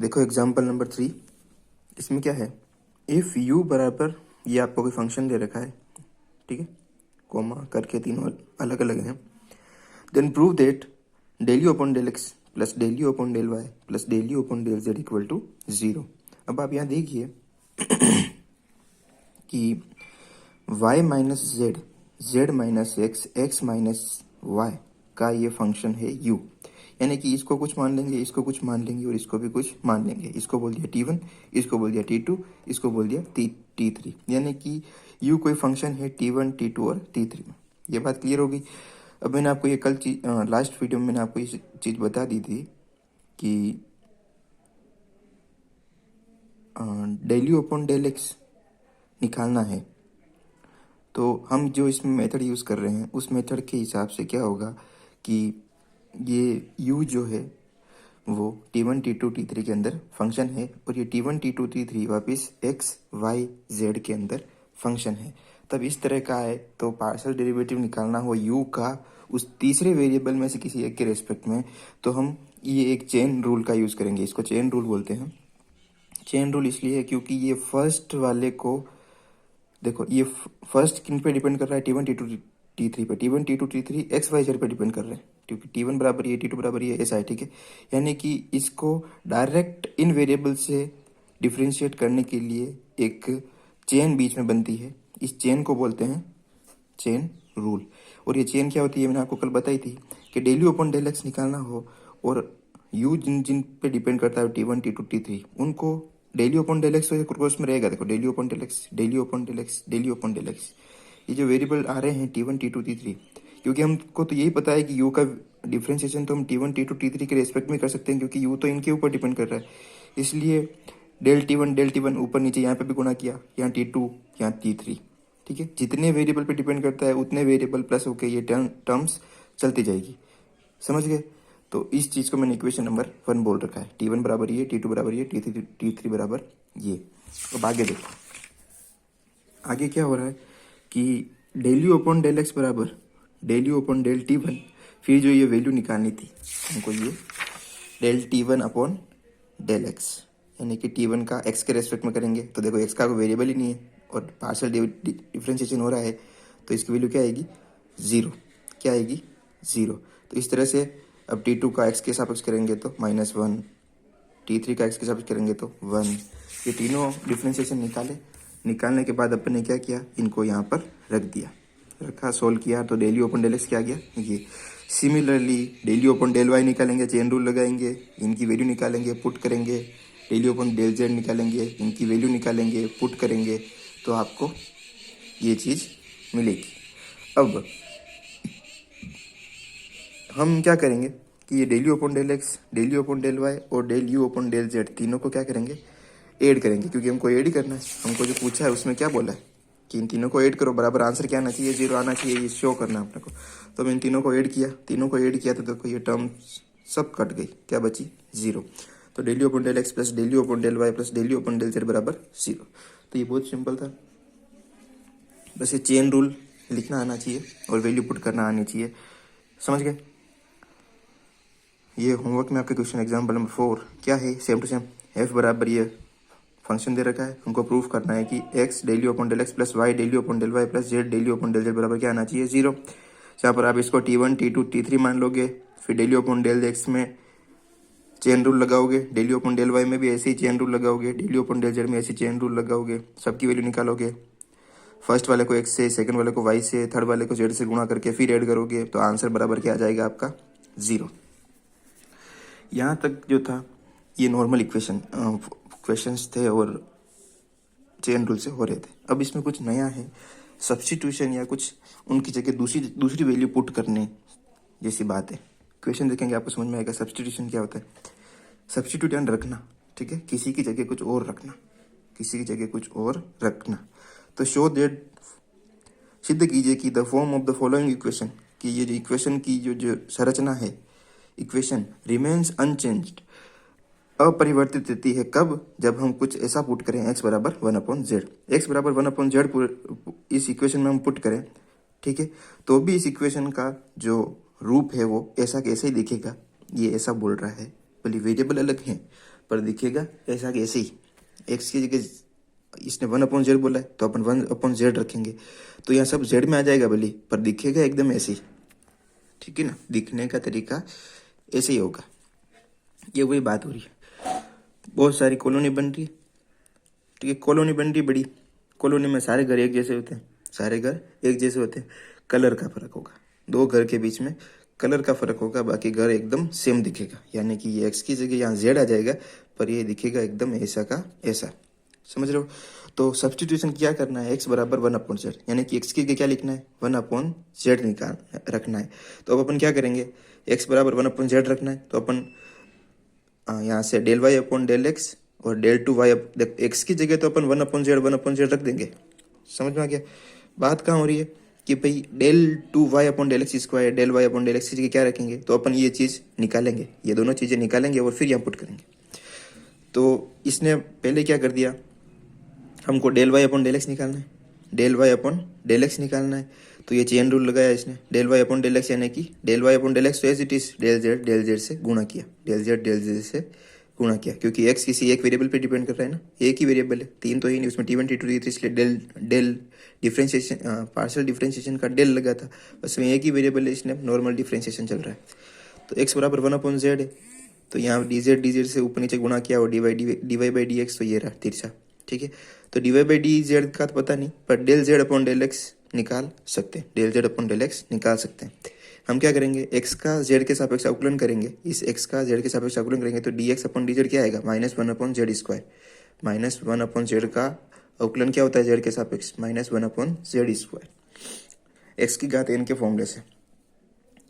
देखो example number 3, इसमें क्या है, इफ़ यू बराबर, ये आपको कोई फंक्शन दे रखा है, ठीक है, कोमा करके तीनों अलग अलग हैं, then prove that del u upon del x plus del u upon del y plus del u upon del z equal to 0। अब आप यहाँ देखिए कि y minus z, z minus x, x minus y का ये function है u, यानी कि इसको कुछ मान लेंगे, इसको कुछ मान लेंगे और इसको भी कुछ मान लेंगे। इसको बोल दिया t1, इसको बोल दिया t2, इसको बोल दिया t3, यानी कि u कोई फंक्शन है t1, t2 और t3 में। ये बात क्लियर हो गई। अब मैंने आपको ये कल लास्ट वीडियो में मैंने आपको ये चीज़ बता दी थी कि del u upon del x निकालना है, तो हम जो इसमें मेथड यूज़ कर रहे हैं उस मेथड के हिसाब से क्या होगा कि ये u जो है वो t1, t2, t3 के अंदर फंक्शन है और ये t1, t2, t3 वापस x, y, z के अंदर फंक्शन है। तब इस तरह का है तो पार्शियल डेरिवेटिव निकालना हो u का उस तीसरे वेरिएबल में से किसी एक के रेस्पेक्ट में, तो हम ये एक चेन रूल का यूज़ करेंगे। इसको चेन रूल बोलते हैं। चेन रूल इसलिए है क्योंकि ये फर्स्ट वाले को, देखो ये फर्स्ट किन पे डिपेंड कर रहा है, t1, t2, t3 पे, t1, t2, t3 x, y, z पे डिपेंड कर रहे हैं, क्योंकि t1 बराबर ये, t2 बराबर ये, ऐसा है, ठीक है। यानी कि इसको डायरेक्ट इन वेरिएबल से डिफ्रेंशिएट करने के लिए एक चेन बीच में बनती है। इस चेन को बोलते हैं चेन रूल। और ये चेन क्या होती है, मैंने आपको कल बताई थी कि del u upon del x निकालना हो और यू जिन जिन पे डिपेंड करता है t1, t2, t3, उनको del u upon del x तो क्रॉस में रहेगा। देखो del u upon del x, del u upon del x, del u upon del x, ये जो वेरिएबल आ रहे हैं t1, t2, t3, क्योंकि हमको तो यही पता है कि u का डिफ्रेंशिएशन तो हम t1, t2, t3 के रेस्पेक्ट में कर सकते हैं, क्योंकि u तो इनके ऊपर डिपेंड कर रहा है। इसलिए डेल टी वन ऊपर नीचे यहाँ पे भी गुणा किया, यहाँ t2, यहाँ t3, ठीक है। जितने वेरिएबल पे डिपेंड करता है उतने वेरिएबल प्लस होके ये टर्म्स चलती जाएगी, समझ गए। तो इस चीज़ को मैंने इक्वेशन नंबर 1 बोल रखा है, t1 बराबर ये, t2 बराबर ये, t3 बराबर ये। अब आगे देखो, आगे क्या हो रहा है कि del u upon del x बराबर del u upon del t1, फिर जो ये वैल्यू निकालनी थी हमको, ये del t1 upon del x, यानी कि t1 का x के रेस्पेक्ट में करेंगे। तो देखो x का कोई वेरिएबल ही नहीं है और पार्शियल डिफ्रेंशिएशन हो रहा है, तो इसकी वैल्यू क्या आएगी, 0। क्या आएगी, 0। तो इस तरह से अब t2 का x के सापेक्ष करेंगे तो -1, t3 का x के सापेक्ष करेंगे तो 1। ये तीनों डिफ्रेंशिएशन निकालने के बाद अपन ने क्या किया, इनको यहाँ पर रख दिया, रखा, सोल्व किया, तो del u upon del x क्या आ गया ये। Similarly del u upon del y निकालेंगे, चेन रूल लगाएंगे, इनकी वैल्यू निकालेंगे, पुट करेंगे, del u upon del z निकालेंगे, इनकी वैल्यू निकालेंगे, पुट करेंगे, तो आपको ये चीज़ मिलेगी। अब हम क्या करेंगे कि ये del u upon del x, del u upon del y और del u upon del z तीनों को क्या करेंगे, ऐड करेंगे, क्योंकि हमको ऐड ही करना है। हमको जो पूछा है उसमें क्या बोला है कि इन तीनों को ऐड करो, बराबर आंसर क्या आना चाहिए, 0 आना चाहिए, ये शो करना है अपने को। तो मैं इन तीनों को ऐड किया, तो देखो ये टर्म सब कट गई, क्या बची, 0। तो del u upon del x plus del u upon del y plus del u upon del z बराबर 0। तो ये बहुत सिंपल था, बस ये चेन रूल लिखना आना चाहिए और वैल्यू पुट करना आनी चाहिए, समझ गए। ये होमवर्क में आपके क्वेश्चन एग्जाम्पल नंबर 4 क्या है, सेम टू सेम, f बराबर ये फंक्शन दे रखा है, हमको प्रूफ करना है कि x del u upon del x plus y del u upon del y plus z del u upon del z बराबर क्या आना चाहिए, 0। जहाँ पर आप इसको t1, t2, t3 मान लोगे, फिर del u upon del x में चेन रूल लगाओगे, del u upon del y में भी ऐसे ही चेन रूल लगाओगे, del u upon del z में ऐसे चेन रूल लगाओगे, सबकी वैल्यू निकालोगे, फर्स्ट वाले को x से, सेकंड वाले को y से, थर्ड वाले को z से गुणा करके फिर ऐड करोगे, तो आंसर बराबर क्या आ जाएगा आपका, 0। यहाँ तक जो था ये नॉर्मल क्वेश्चंस थे और चेन रूल से हो रहे थे। अब इसमें कुछ नया है, सब्स्टिट्यूशन या कुछ उनकी जगह दूसरी वैल्यू पुट करने जैसी बात है। क्वेश्चन देखेंगे आपको समझ में आएगा सब्स्टिट्यूशन क्या होता है। सब्स्टिट्यूट यानी रखना, ठीक है, किसी की जगह कुछ और रखना, किसी की जगह कुछ और रखना। तो शो दैट, सिद्ध कीजिए कि the form of the following equation, कि ये जो इक्वेशन की जो संरचना है, इक्वेशन रिमेन्स अनचेंज्ड, अपरिवर्तित रहती है, कब, जब हम कुछ ऐसा पुट करें x बराबर 1/z, x बराबर 1/z इस इक्वेशन में हम पुट करें, ठीक है, तो भी इस इक्वेशन का जो रूप है वो ऐसा कैसे ही दिखेगा, ये ऐसा बोल रहा है, भले वेरिएबल अलग हैं पर दिखेगा ऐसा कि ऐसे ही। एक्स की जगह इसने 1/z बोला है तो अपन 1/z रखेंगे, तो यहाँ सब z में आ जाएगा भले, पर दिखेगा एकदम ऐसे ही, ठीक है ना। दिखने का तरीका ऐसे ही होगा। ये वही बात हो रही है, बहुत सारी कॉलोनी बन रही है, ठीक है। कॉलोनी बन रही है बड़ी, कॉलोनी में सारे घर एक जैसे होते हैं, सारे घर एक जैसे होते हैं, कलर का फर्क होगा, दो घर के बीच में कलर का फर्क होगा, बाकी घर एकदम सेम दिखेगा। यानी कि ये एक्स की जगह यहाँ जेड आ जाएगा, पर ये दिखेगा एकदम ऐसा का ऐसा, समझ रहे हो। तो सब्सटीट्यूशन क्या करना है, एक्स बराबर 1/z, यानी कि एक्स की जगह क्या लिखना है, 1/z निकाल रखना है। तो अब अपन क्या करेंगे, एक्स बराबर 1/z रखना है, तो अपन यहाँ से del y upon del x और डेल टू वाई, एक्स की जगह तो अपन 1/z रख देंगे। समझ में आ गया बात कहाँ हो रही है, कि भाई del two y upon del x square, del y upon del x की जगह क्या रखेंगे, तो अपन ये चीज़ निकालेंगे, ये दोनों चीज़ें निकालेंगे और फिर यहाँ पुट करेंगे। तो इसने पहले क्या कर दिया, हमको del y upon del x निकालना है, del y upon del x निकालना है, तो ये चेन रूल लगाया इसने, del y upon del x, यानी कि del y upon del x तो as it is del z से गुणा किया, डेल जेड से गुणा किया, क्योंकि एक्स किसी एक वेरिएबल पे डिपेंड कर रहा है ना, एक ही वेरिएबल है, तीन तो ही नहीं, उसमें T1 T2 T3, इसलिए del del differentiation partial differentiation का डेल लगा था, बस में एक ही वेरिएबल है, इसने नॉर्मल डिफ्रेंशिएशन चल रहा है। तो एक्स बराबर 1/z है, तो यहाँ डी जेड से ऊपर नीचे गुणा किया और d y by d x, तो ये रहा तिरछा, ठीक है। तो d y by d z का तो पता नहीं, पर del z upon del x निकाल सकते हैं, del z upon del x निकाल सकते हैं। हम क्या करेंगे, एक्स का जेड के सापेक्ष अवकलन करेंगे, इस एक्स का जेड के सापेक्ष अवकलन करेंगे, तो D x upon d Z क्या आएगा, -1/z², -1/z का अवकलन क्या होता है जेड के सापेक्ष, -1/z², एक्स की घात n के फॉर्मूले से,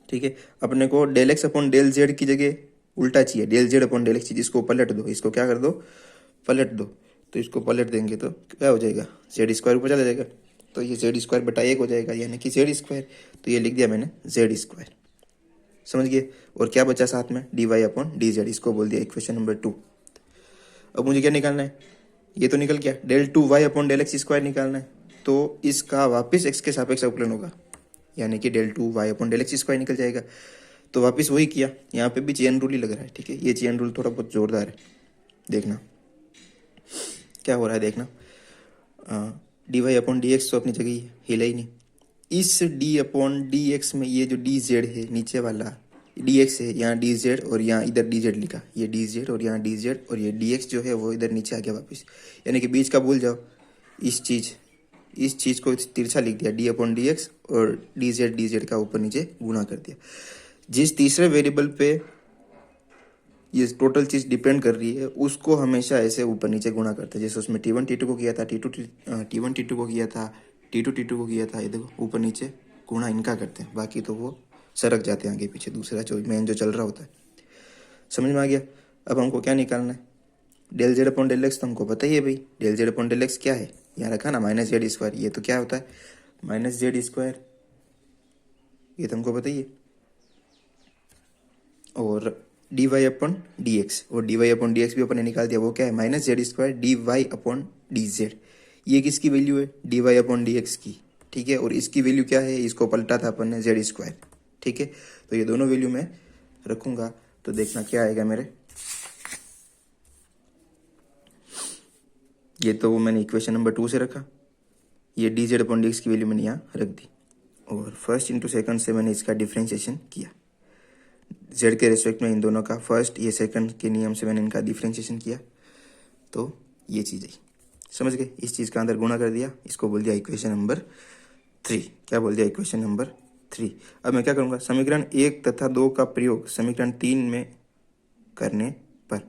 ठीक है। अपने को del x upon del z की जगह उल्टा चाहिए, del z upon del x चाहिए, इसको पलट दो, इसको क्या कर दो, पलट दो, तो इसको पलट देंगे तो क्या हो जाएगा, Z² ऊपर चला जाएगा, तो ये Z²/1 हो जाएगा, यानी कि Z², तो ये लिख दिया मैंने Z², समझ गए। और क्या बचा साथ में, dy अपॉन डी जेड, इसको बोल दिया इक्वेशन नंबर 2। अब मुझे क्या निकालना है, ये तो निकल गया, del two y upon del x square निकालना है, तो इसका वापस एक्स के सापेक्ष अवकलन होगा, यानी कि del two y upon del x square निकल जाएगा। तो वापस वही किया, यहाँ पे भी चेन रूल ही लग रहा है, ठीक है। ये चेन रूल थोड़ा बहुत जोरदार है, देखना क्या हो रहा है, देखना। D y upon d x तो अपनी जगह ही हिला ही नहीं, इस डी अपॉन डी एक्स में ये जो डी जेड है नीचे वाला डी एक्स है, यहाँ डी जेड और यहाँ इधर डी जेड लिखा, ये डी जेड और यहाँ डी जेड, और ये डी एक्स जो है वो इधर नीचे आ गया वापस, यानी कि बीच का भूल जाओ, इस चीज़ को तिरछा लिख दिया, डी अपॉन डी एक्स और डी जेड का ऊपर नीचे गुणा कर दिया। जिस तीसरे वेरिएबल पे ये टोटल चीज़ डिपेंड कर रही है उसको हमेशा ऐसे ऊपर नीचे गुणा करते हैं, जैसे उसमें T1 T2 को किया था, T1 T2 को किया था, T2 T2 को किया था, ये देखो ऊपर नीचे गुणा इनका करते हैं, बाकी तो वो सरक जाते हैं आगे पीछे, दूसरा जो मेन जो चल रहा होता है। समझ में आ गया। अब हमको क्या निकालना है, del z upon del x, तो हमको पता ही है भाई, del z upon del x क्या है, यहाँ रखा ना -z², ये तो क्या होता है -z², ये तो हमको पता ही है। और d y upon d x, और d y upon d x भी अपन ने निकाल दिया, वो क्या है -z² d y upon d z, ये किसकी वैल्यू है, d y upon d x की, ठीक है। और इसकी वैल्यू क्या है, इसको पलटा था अपन ने z², ठीक है। तो ये दोनों वैल्यू मैं रखूंगा, तो देखना क्या आएगा मेरे, ये तो मैंने इक्वेशन नंबर 2 से रखा, ये D z upon d x की वैल्यू मैंने यहाँ रख दी, और फर्स्ट इंटू सेकंड से मैंने इसका डिफ्रेंशिएशन किया, जेड के रेस्पेक्ट में इन दोनों का, फर्स्ट ये सेकंड के नियम से मैंने इनका डिफ्रेंशिएशन किया, तो ये चीज़ आई, समझ गए। इस चीज़ का अंदर गुणा कर दिया, इसको बोल दिया इक्वेशन नंबर 3, क्या बोल दिया, इक्वेशन नंबर 3। अब मैं क्या करूँगा, समीकरण 1 तथा 2 का प्रयोग समीकरण 3 में करने पर,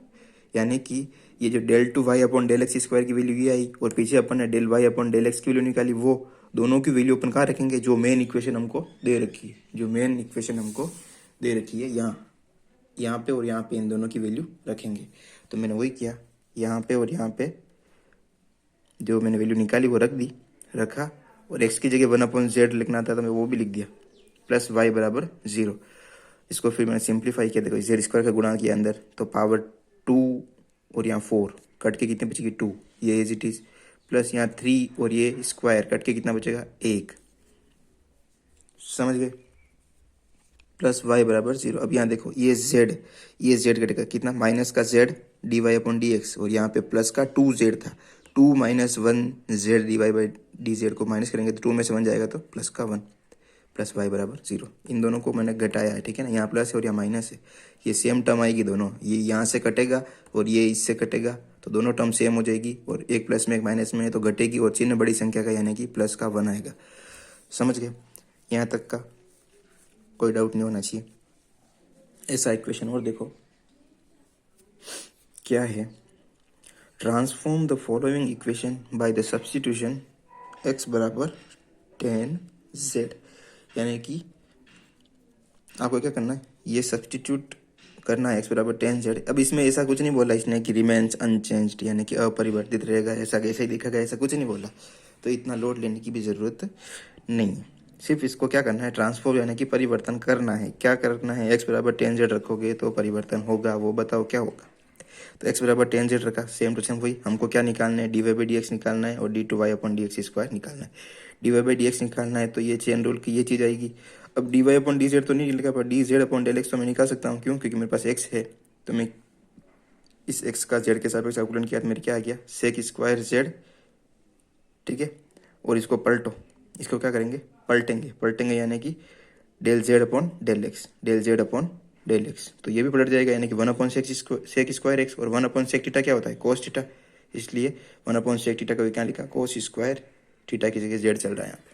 यानी कि ये जो del two y upon del x square की वैल्यू ये आई, और पीछे अपन ने del y upon del x की वैल्यू निकाली, वो दोनों की वैल्यू अपन कहाँ रखेंगे, जो मेन इक्वेशन हमको दे रखी है, जो मेन इक्वेशन हमको दे रखी है यहाँ पे और यहाँ पे इन दोनों की वैल्यू रखेंगे। तो मैंने वही किया, यहाँ पे और यहाँ पे जो मैंने वैल्यू निकाली वो रखा, और एक्स की जगह 1/z लिखना था तो मैं वो भी लिख दिया, प्लस y बराबर 0। इसको फिर मैंने सिंप्लीफाई किया, देखो z² का गुणा किया अंदर, तो पावर 2 और यहाँ 4 कट के कितने बचेगी 2, ये एज इट इज, प्लस यहाँ 3 और ये स्क्वायर कट के कितना बचेगा 1, समझ गए, प्लस y बराबर 0। अब यहाँ देखो ये z कटेगा कितना, माइनस का z d y upon d x, और यहाँ पे प्लस का 2z था, 2 minus 1z d y by d z को माइनस करेंगे तो 2 में से 1 जाएगा तो प्लस का 1 प्लस वाई बराबर 0। इन दोनों को मैंने घटाया है, ठीक है ना, यहाँ प्लस है और यहाँ माइनस है, ये सेम टर्म आएगी दोनों, ये यहाँ से कटेगा और ये इससे कटेगा, तो दोनों टर्म सेम हो जाएगी, और एक प्लस में एक माइनस में है तो घटेगी, और चिन्ह बड़ी संख्या का यानी कि प्लस का 1 आएगा। समझ गए? यहाँ तक का कोई डाउट नहीं होना चाहिए। ऐसा इक्वेशन और देखो क्या है, transform the following equation by the substitution x बराबर 10z, यानी कि आपको क्या करना है, ये सब्स्टिट्यूट करना है x बराबर 10z। अब इसमें ऐसा कुछ नहीं बोला इसने कि रिमेन्स अनचेंज्ड, यानी कि अपरिवर्तित रहेगा, ऐसा कैसे ही दिखेगा, ऐसा कुछ नहीं बोला, तो इतना लोड लेने की भी ज़रूरत नहीं है। सिर्फ इसको क्या करना है, ट्रांसफॉर्म यानी कि परिवर्तन करना है। क्या करना है, x बराबर 10z रखोगे तो परिवर्तन होगा, वो बताओ क्या होगा। तो x बराबर 10z रखा, सेम टू सेम वही, हमको क्या निकालना है, d y by d x निकालना है और d two y upon d x square निकालना है। D y by d x निकालना है तो ये चेन रूल की ये चीज़ आएगी। अब d y upon d z तो नहीं लिखा, पर d z upon del x तो मैं निकाल सकता हूँ, क्यों, क्योंकि मेरे पास x है, तो मैं इस x का z के सापेक्ष अवकलन किया तो मेरे क्या आ गया, सेक स्क्वायर z, ठीक है। और इसको पलटो, इसको क्या करेंगे, पलटेंगे यानी कि del z upon del x, del z upon del x, तो ये भी पलट जाएगा, यानी कि 1 अपॉन सेक स्क्वायर एक्स, और 1 अपॉन सेक थीटा क्या होता है, कोस थीटा, इसलिए 1 अपॉन सेक थीटा का क्या लिखा, कोस स्क्वायर थीटा की जगह जेड चल रहा है यहाँ पे।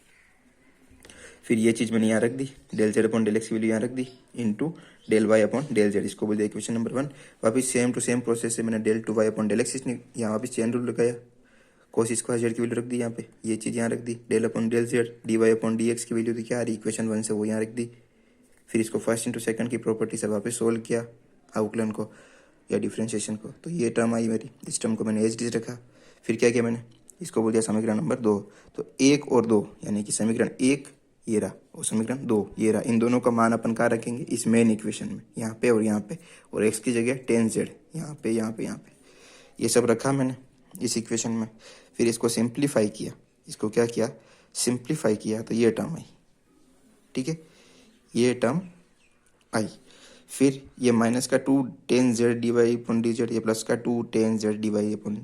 फिर ये चीज़ मैंने यहाँ रख दी, del z upon del x की वैल्यू यहाँ रख दी, into del y upon del z, इसको बोल दिया इक्वेशन नंबर 1। वापिस सेम टू सेम प्रोसेस से मैंने del two y upon del x यहाँ वापिस चेन रूल लगाया, कोस स्क्वायर जेड की वैल्यू रख दी यहाँ पे, ये चीज़ यहाँ रख दी, del upon del z d y upon d x की वैल्यू थी क्या आ रही इक्वेशन 1 से, वो यहाँ रख दी। फिर इसको फर्स्ट इंटू सेकंड की प्रॉपर्टी से वापस सोल्व किया अवकलन को या डिफ्रेंशिएशन को, तो ये टर्म आई मेरी, इस टर्म को मैंने एच डी रखा। फिर क्या किया मैंने, इसको बोल दिया समीकरण नंबर 2, तो 1 और 2 यानी कि समीकरण 1 ये रहा और समीकरण 2 ये रहा, इन दोनों का मान अपन कहाँ रखेंगे, इस मेन इक्वेशन में, यहाँ पे और यहाँ पे, और x की जगह 10z यहाँ पे, यहाँ पे, यहाँ पे, ये सब रखा मैंने इस इक्वेशन में। फिर इसको सिंप्लीफाई किया, इसको क्या किया, सिंप्लीफाई किया, तो ये टर्म आई, ठीक है, ये टर्म आई। फिर ये माइनस का 2 10z d y upon d z, ये प्लस का 2 10z d y upon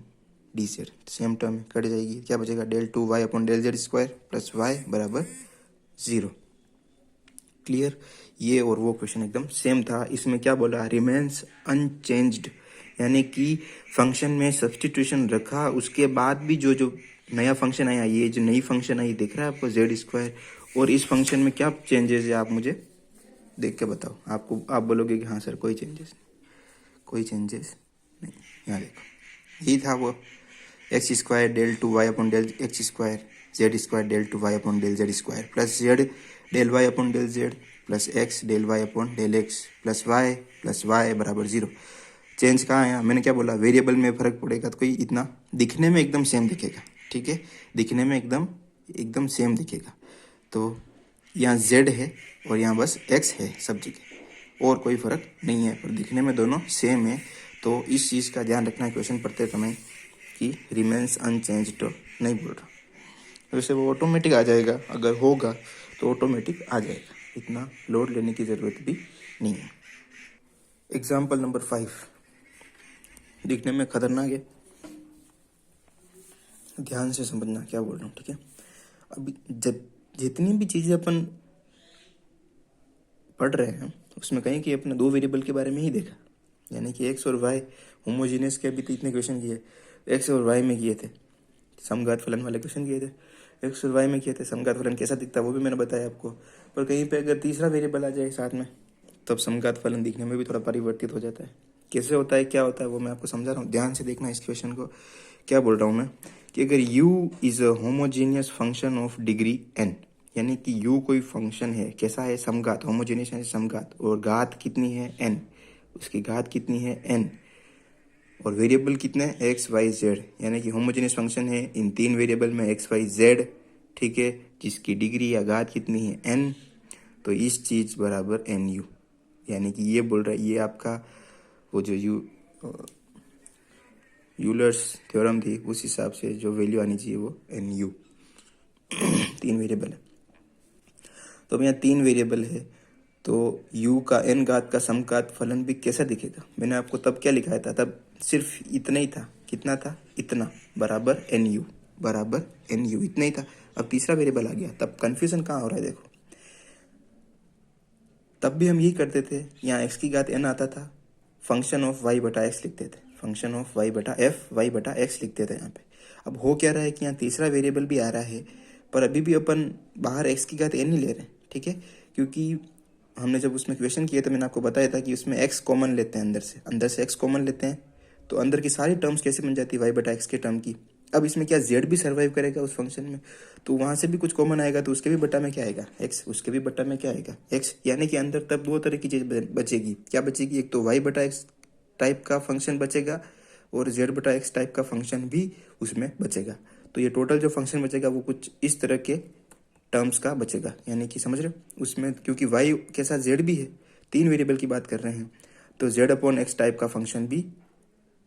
d z, same term cut जाएगी, क्या बचेगा, del two y upon del z square plus y बराबर 0। क्लियर? ये और वो क्वेश्चन एकदम सेम था। इसमें क्या बोला, रिमेन्स अनचेंज्ड, यानी कि फंक्शन में सब्स्टिट्यूशन रखा, उसके बाद भी जो जो नया फंक्शन आया, ये जो नई फंक्शन आई दिख रहा है आपको जेड स्क्वायर, और इस फंक्शन में क्या चेंजेस है आप मुझे देख के बताओ। आपको आप बोलोगे कि हाँ सर कोई चेंजेस नहीं, कोई चेंजेस नहीं। यहाँ देखो, यही था वो, x square del two y upon del x square, z square del two y upon del z square, plus z del y upon del z, plus x del y upon del x, plus y बराबर 0। Change कहाँ आया, मैंने क्या बोला, variable में फर्क पड़ेगा तो कोई इतना, दिखने में एकदम सेम दिखेगा, ठीक है, दिखने में एकदम सेम दिखेगा। तो यहाँ z है और यहाँ बस x है सब जगह, और कोई फर्क नहीं है, पर दिखने में दोनों सेम है। तो इस चीज़ का ध्यान रखना है क्वेश्चन पढ़ते समय कि रिमेन्स अनचेंज्ड तो नहीं बोल रहा, वैसे वो ऑटोमेटिक आ जाएगा, अगर होगा तो ऑटोमेटिक आ जाएगा, इतना लोड लेने की ज़रूरत भी नहीं है। एग्जाम्पल नंबर 5, दिखने में खतरनाक है, ध्यान से समझना क्या बोल रहा हूँ, ठीक है। अभी जब जितनी भी चीज़ें अपन पढ़ रहे हैं उसमें कहीं कि अपने 2 वेरिएबल के बारे में ही देखा, यानी कि x और y होमोजीनियस के अभी तो इतने क्वेश्चन किए, x और y में किए थे, समघात फलन वाले क्वेश्चन किए थे, x और y में किए थे, समघात फलन कैसा दिखता है वो भी मैंने बताया आपको। पर कहीं पे अगर तीसरा वेरिएबल आ जाए साथ में, तब समघात फलन दिखने में भी थोड़ा परिवर्तित हो जाता है। कैसे होता है, क्या होता है, वो मैं आपको समझा रहा हूँ, ध्यान से देखना इस क्वेश्चन को। क्या बोल रहा हूँ मैं कि अगर u is a homogeneous function of degree n, यानी कि u कोई फंक्शन है, कैसा है, समघात, होमोजीनियस है समघात, और घात कितनी है n, उसकी घात कितनी है n, और वेरिएबल कितने हैं x y z, यानी कि होमोजीनियस फंक्शन है इन 3 वेरिएबल में x y z, ठीक है, जिसकी डिग्री या घात कितनी है n, तो इस चीज़ बराबर nu, यानी कि ये बोल रहा है, ये आपका वो जो यूलर्स थ्योरम थी उस हिसाब से जो वैल्यू आनी चाहिए वो nu। 3 वेरिएबल है, तो अब यहाँ 3 वेरिएबल है, तो u का n घात का समघात फलन भी कैसा दिखेगा, मैंने आपको तब क्या लिखाया था, तब सिर्फ इतना ही था, कितना था, इतना, बराबर एन यू, बराबर एन यू, इतना ही था। अब तीसरा वेरिएबल आ गया, तब कन्फ्यूजन कहाँ हो रहा है देखो। तब भी हम यही करते थे, यहाँ एक्स की घात एन आता था, फंक्शन ऑफ वाई बटा एक्स लिखते थे, फंक्शन ऑफ वाई बटा एफ वाई बटा एक्स लिखते थे यहाँ पे। अब हो क्या रहा है कि यहाँ तीसरा वेरिएबल भी आ रहा है, पर अभी भी अपन बाहर एक्स की घात एन ही ले रहे हैं, ठीक है, क्योंकि हमने जब उसमें क्वेश्चन किया तो मैंने आपको बताया था कि उसमें एक्स कॉमन लेते हैं, अंदर से एक्स कॉमन लेते हैं, तो अंदर की सारी टर्म्स कैसे बन जाती है वाई बटा एक्स के टर्म की। अब इसमें क्या जेड भी सर्वाइव करेगा उस फंक्शन में, तो वहाँ से भी कुछ कॉमन आएगा, तो उसके भी बटा में क्या आएगा एक्स, उसके भी बटा में क्या आएगा एक्स, यानी कि अंदर तब दो तरह की चीज़ बचेगी। क्या बचेगी, एक तो वाई बटा एक्स टाइप का फंक्शन बचेगा और जेड बटा एक्स टाइप का फंक्शन भी उसमें बचेगा। तो ये टोटल जो फंक्शन बचेगा वो कुछ इस तरह के टर्म्स का बचेगा, यानी कि समझ रहे हो उसमें, क्योंकि वाई के साथ जेड भी है, तीन वेरिएबल की बात कर रहे हैं, तो जेड अपॉन एक्स टाइप का फंक्शन भी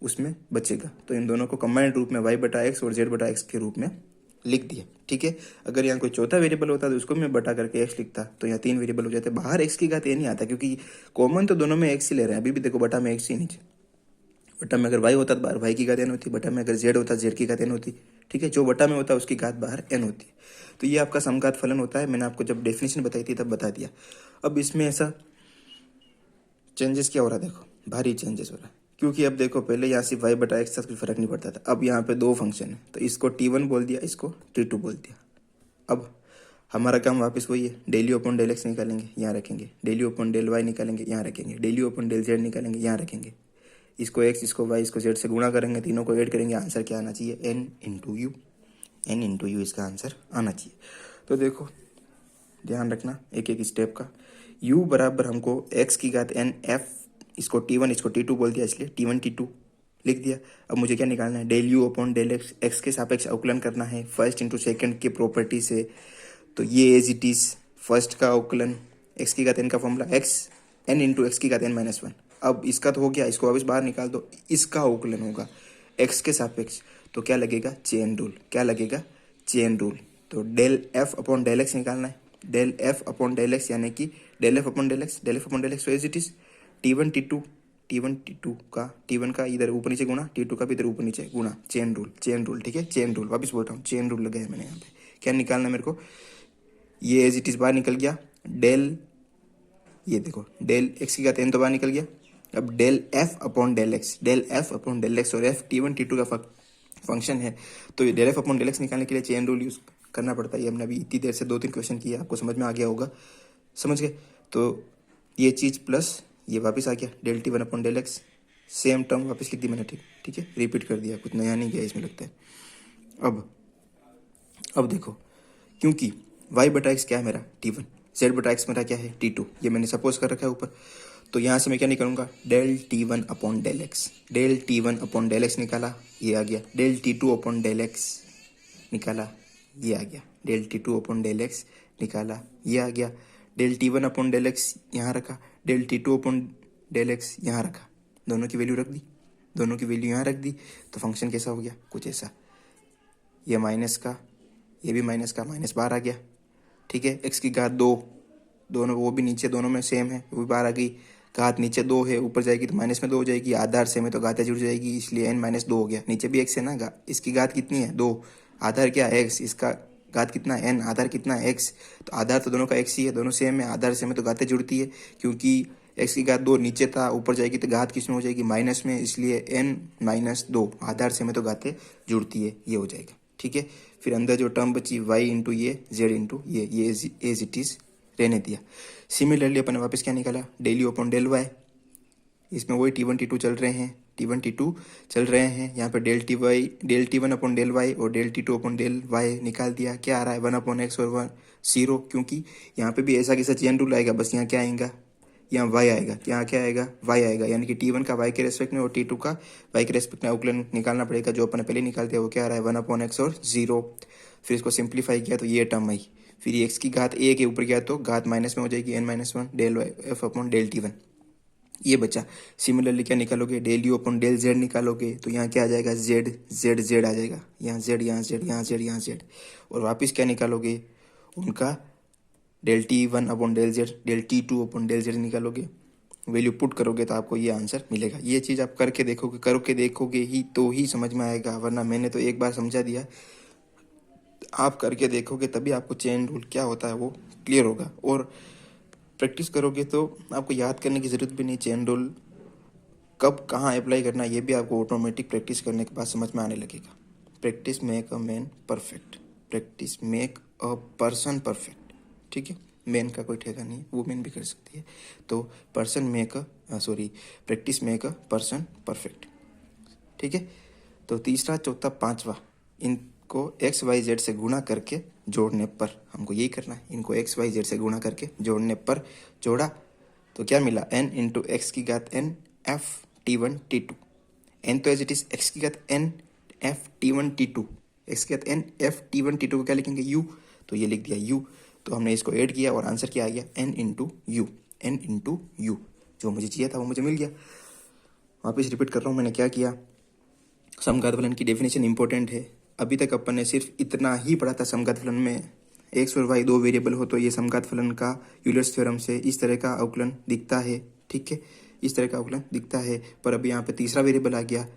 उसमें बचेगा। तो इन दोनों को कंबाइंड रूप में वाई बटा एक्स और जेड बटा एक्स के रूप में लिख दिया, ठीक है। अगर यहाँ कोई चौथा वेरिएबल होता तो उसको मैं बटा करके एक्स लिखता, तो यहाँ तीन वेरिएबल हो जाते। बाहर एक्स की घात ये नहीं आता, क्योंकि कॉमन तो दोनों में एक्स ही ले रहे हैं, अभी भी देखो बटा में एक्स ही नीचे, बटा में अगर वाई होता तो बाहर वाई की घात एन होती, बटा में अगर जेड होता जेड की घात एन होती, ठीक है। जो बटा में होता है उसकी घात बाहर एन होती है। तो ये आपका समघात फलन होता है, मैंने आपको जब डेफिनेशन बताई थी तब बता दिया। अब इसमें ऐसा चेंजेस क्या हो रहा है देखो, भारी चेंजेस हो रहा है, क्योंकि अब देखो पहले यहाँ से वाई बटा एक्स था कोई फर्क नहीं पड़ता था, अब यहाँ पे दो फंक्शन है, तो इसको T1 बोल दिया, इसको T2 बोल दिया। अब हमारा काम वापस वही है, del u upon del x निकालेंगे, यहाँ रखेंगे, del u upon del y निकालेंगे, यहाँ रखेंगे, del u upon del z निकालेंगे, यहाँ रखेंगे, इसको एक्स, इसको वाई, इसको जेड से गुणा करेंगे, तीनों को ऐड करेंगे, आंसर क्या आना चाहिए, n into u, n into u इसका आंसर आना चाहिए। तो देखो ध्यान रखना एक एक स्टेप का, u बराबर हमको एक्स की घात एन एफ, इसको T1 इसको T2 बोल दिया, इसलिए T1 T2 लिख दिया। अब मुझे क्या निकालना है, del u upon del x, x के सापेक्ष अवकलन करना है फर्स्ट इंटू सेकंड के प्रॉपर्टी से। तो ये एज इट इज फर्स्ट का अवकलन, एक्स की घात एन का formula x n into x की घात एन माइनस वन। अब इसका तो हो गया, इसको वापस बाहर निकाल दो, इसका अवकलन होगा एक्स के सापेक्ष, तो क्या लगेगा चेन रूल, क्या लगेगा चेन रूल। तो del f upon del x निकालना है, del f upon del x यानी कि del f upon del x, del f upon del x, तो as it is T1 T2, T1 T2 का T1 का इधर ऊपर नीचे गुणा, T2 का भी इधर ऊपर नीचे गुणा, चेन रूल, चेन रूल, ठीक है, चेन रूल, वापस बोल रहा हूँ चेन रूल लगाया मैंने यहाँ पे। क्या निकालना है मेरे को, ये एज इट इज बाहर निकल गया, डेल, ये देखो डेल एक्स की घात एन तो बाहर निकल गया, अब del f upon del x, del f upon del x, और एफ T1 T2 का फंक्शन है, तो ये del f upon del x निकालने के लिए चेन रूल यूज करना पड़ता है। ये हमने अभी इतनी देर से दो तीन क्वेश्चन किए, आपको समझ में आ गया होगा, समझ गए। तो ये चीज़ प्लस ये वापस आ गया, del T1 upon del x, same term वापस लिख दी मैंने, ठीक, ठीक है, रिपीट कर दिया, कुछ नया नहीं गया इसमें लगता है। अब देखो, क्योंकि वाई बटा एक्स क्या है मेरा T1, जेड बटा एक्स मेरा क्या है T2, ये मैंने सपोज कर रखा है ऊपर, तो यहाँ से मैं क्या निकालूंगा, del T1 upon del x, del T1 upon del x निकाला, ये आ गया, del T2 upon del x निकाला, ये आ गया, del T2 upon del x निकाला, ये आ गया, del T1 upon del x यहाँ रखा, del T2 upon del x यहाँ रखा, दोनों की वैल्यू रख दी, दोनों की वैल्यू यहाँ रख दी, तो फंक्शन कैसा हो गया, कुछ ऐसा, ये माइनस का, ये भी माइनस का, माइनस बाहर आ गया, ठीक है। एक्स की घात दो, दोनों वो भी नीचे दोनों में सेम है, वो भी बाहर आ गई, घात नीचे दो है, ऊपर जाएगी तो माइनस में दो हो जाएगी, आधार सेम है तो घातें जुड़ जाएगी, इसलिए एन माइनस दो हो गया, नीचे भी एक्स है ना, इसकी घात कितनी है दो, आधार क्या एक्स, इसका घात कितना एन, आधार कितना एक्स, तो आधार तो दोनों का एक्स ही है, दोनों सेम है, आधार सेम है तो घातें जुड़ती है, क्योंकि एक्स की घात दो नीचे था, ऊपर जाएगी तो घात किस में हो जाएगी माइनस में, इसलिए एन माइनस दो, आधार सेम है तो घातें जुड़ती है, ये हो जाएगा, ठीक है। फिर अंदर जो टर्म बची वाई इंटू ये, जेड इंटू ये एज इट इज रहने दिया। सिमिलरली अपन ने वापस क्या निकाला, del u upon del y, इसमें वही T1 T2 चल रहे हैं, T1 T2 चल रहे हैं, यहाँ पे del T1 upon del y और del T2 upon del y निकाल दिया, क्या आ रहा है 1 अपॉन एक्स और 1 0, क्योंकि यहाँ पे भी ऐसा कैसा चेन रूल आएगा, बस यहाँ क्या आएगा, यहाँ वाई आएगा, यहाँ क्या आएगा वाई आएगा, यानी कि T1 का वाई के रेस्पेक्ट में और T2 का वाई के रेस्पेक्ट में अवकलन निकालना पड़ेगा, जो अपन ने पहले निकाल दिया वो क्या आ रहा है 1 अपॉन एक्स और 0। फिर इसको सिंप्लीफाई किया तो ये टर्म आई, फिर एक्स की घात ए के ऊपर गया तो घात माइनस में हो जाएगी n minus one, del f upon del T1 ये बचा। सिमिलरली क्या निकालोगे, del u upon del z निकालोगे, तो यहाँ क्या आ जाएगा जेड जेड जेड आ जाएगा, यहाँ जेड यहाँ जेड यहाँ जेड यहाँ जेड, और वापस क्या निकालोगे उनका del T1 upon del z, del T2 upon del z निकालोगे, वैल्यू पुट करोगे तो आपको ये आंसर मिलेगा। ये चीज़ आप करके देखोगे ही तो ही समझ में आएगा, वरना मैंने तो एक बार समझा दिया, आप करके देखोगे तभी आपको चेन रूल क्या होता है वो क्लियर होगा। और प्रैक्टिस करोगे तो आपको याद करने की ज़रूरत भी नहीं, चेन रूल कब कहाँ अप्लाई करना है ये भी आपको ऑटोमेटिक प्रैक्टिस करने के बाद समझ में आने लगेगा। Practice make a man perfect, practice make a person perfect. ठीक है, मैन का कोई ठेका नहीं, वुमेन भी कर सकती है। तो practice make a person perfect. ठीक है, तो तीसरा, चौथा, पांचवा, इनको एक्स वाई जेड से गुणा करके जोड़ने पर, हमको यही करना है, इनको एक्स वाई जेड से गुणा करके जोड़ने पर जोड़ा तो क्या मिला, n इंटू एक्स की घात n F T1 T2। n तो एज इट इज एक्स की घात n F T1 T2, x की घात n एफ T1 T2 को क्या लिखेंगे, u, तो ये लिख दिया u। तो हमने इसको ऐड किया और आंसर क्या आ गया, n into you, n into you. जो मुझे चाहिए था वो मुझे मिल गया। वापस रिपीट कर रहा हूँ मैंने क्या किया। समघात फलन की डेफिनेशन इंपॉर्टेंट है। अभी तक अपन ने सिर्फ इतना ही पढ़ा था समघात फलन में, एक्स और वाई दो वेरिएबल हो तो ये समघात फलन का यूलर्स थ्योरम से इस तरह का अवकलन दिखता है। ठीक है, इस तरह का अवकलन दिखता है, पर अभी यहाँ पे तीसरा वेरिएबल आ गया।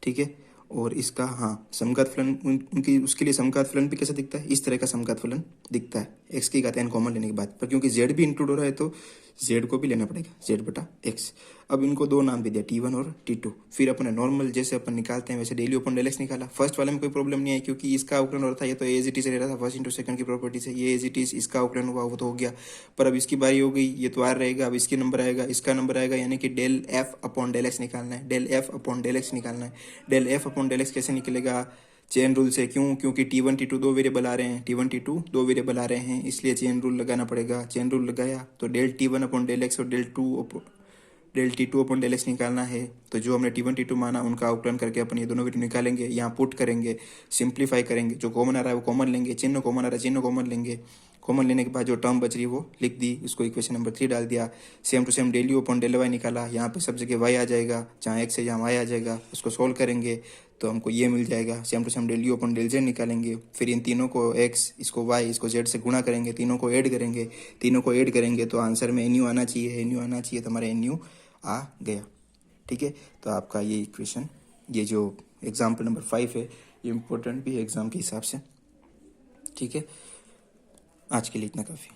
ठीक है, और इसका समघात फलन उनकी उसके लिए समघात फलन भी कैसा दिखता है, इस तरह का समघात फलन दिखता है एक्स की घात n कॉमन लेने के बाद। पर क्योंकि जेड भी इंक्लूड हो रहा है तो जेड को भी लेना पड़ेगा, जेड बटा एक्स। अब इनको दो नाम भी दिया, T1 और T2। फिर अपने नॉर्मल जैसे अपन निकालते हैं वैसे डेली ओपन डेल एक्स निकाला। फर्स्ट वाले में कोई प्रॉब्लम नहीं है क्योंकि इसका अवकलन हो रहा था, ये तो एज इट इज रह रहा था, फर्स्ट इंटू सेकंड की प्रॉपर्टी से ये एज इट इज इसका अवकलन हुआ वो तो हो गया। पर अब इसकी बारी हो गई, ये तो आर रहेगा, अब इसकी नंबर आएगा, इसका नंबर आएगा, यानी कि del f upon del x निकालना है, del f upon del x निकालना है। Del f upon del x कैसे निकलेगा, चेन रूल से। क्यों, क्योंकि T1 T2 दो वेरिएबल आ रहे हैं, T1 T2 दो वेरिएबल आ रहे हैं, इसलिए चेन रूल लगाना पड़ेगा। चेन रूल लगाया तो del T1 upon del x और del T2 upon del x निकालना है। तो जो हमने T1 T2 माना उनका आउटलाइन करके अपन ये दोनों वैल्यू निकालेंगे, यहाँ पुट करेंगे, सिंप्लीफाई करेंगे, जो कॉमन आ रहा है वो कॉमन लेंगे, चिन्ह कॉमन आ रहा है चिन्ह कॉमन लेंगे। कॉमन लेने के बाद जो टर्म बच रही है वो लिख दी, इसको इक्वेशन नंबर 3 डाल दिया। Same to same del u upon del y निकाला, यहाँ पे सब जगह वाई आ जाएगा, जहाँ एक्स है जहाँ वाई आ जाएगा, उसको सोल्व करेंगे तो हमको ये मिल जाएगा। Same to same del u upon del z निकालेंगे, फिर इन तीनों को एक्स, इसको वाई, इसको जेड से गुणा करेंगे, तीनों को ऐड करेंगे तो आंसर में एन यू आना चाहिए तो हमारा एन यू आ गया। ठीक है, तो आपका ये इक्वेशन, ये जो एग्जाम्पल नंबर 5 है ये इम्पोर्टेंट भी है एग्जाम के हिसाब से। ठीक है, आज के लिए इतना काफ़ी।